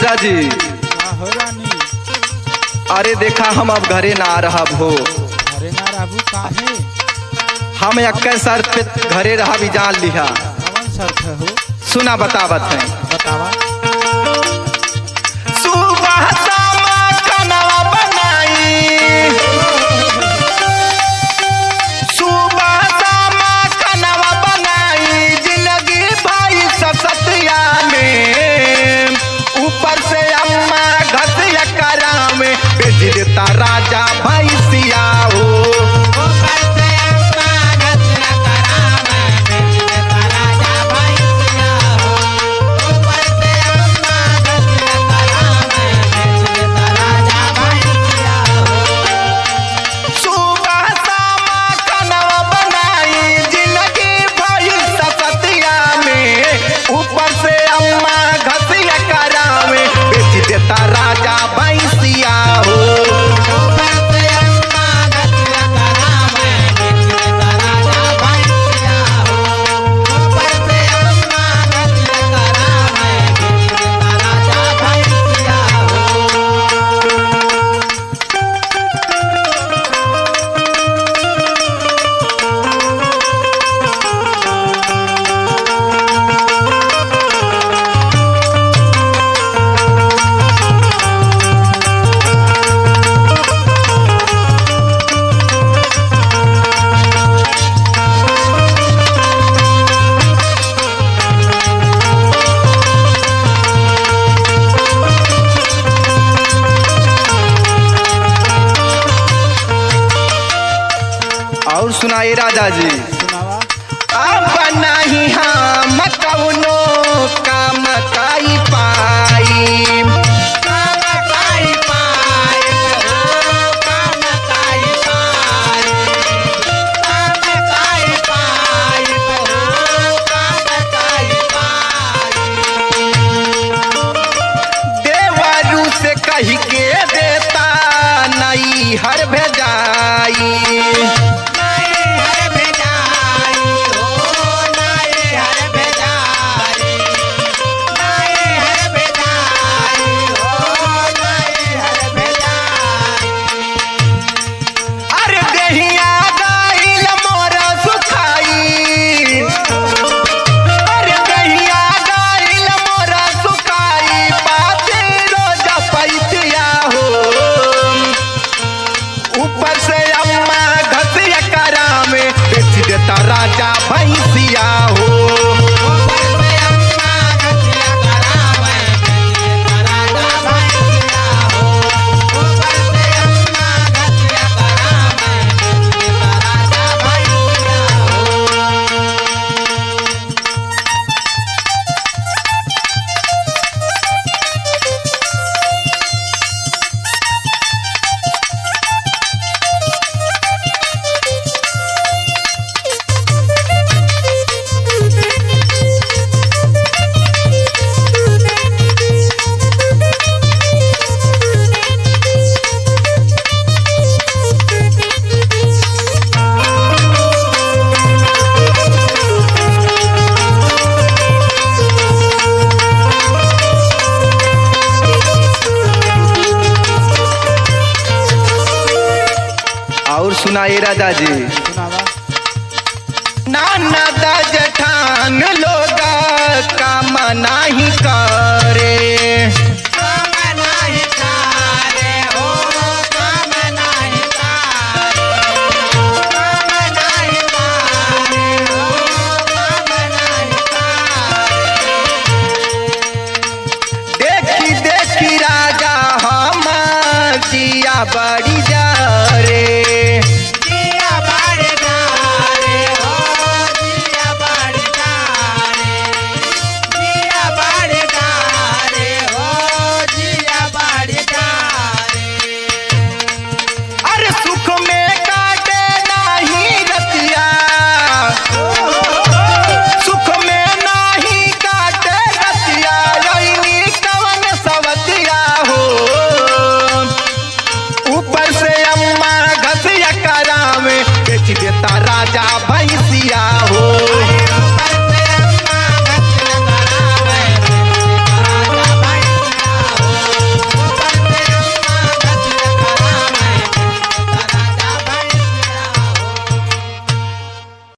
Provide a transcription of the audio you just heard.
राजा जी। हो रानी। अरे देखा हम अब घरे ना रहा हो। घरे ना रहू काहे? हम एक शर्त पे घरे रहा भी जान लिहा। कौन शर्त हो? सुना बतावत है। बतावा। सुबह शाम खाना बनाई, सुबह शाम खाना बनाई, जिंदगी भाई ससतिया में, ऊपर से अम्मा घसिया करा में बेच देता राजा भैंसिया हो। राजा भैंसिया हो। और सुनाए राजा जी। सुनावा। अब नहीं हम कौनो काम काई पाई, देवरू से कही के देता नहीं हर भेजाई। राजा भैंसिया हो। और सुनाए राजा जी। सुनावा। नाना जेठान लोग काम नहीं करे, देखी देखी राजा हम जिया बड़ी जा रे। देता राजा भैंसिया हो।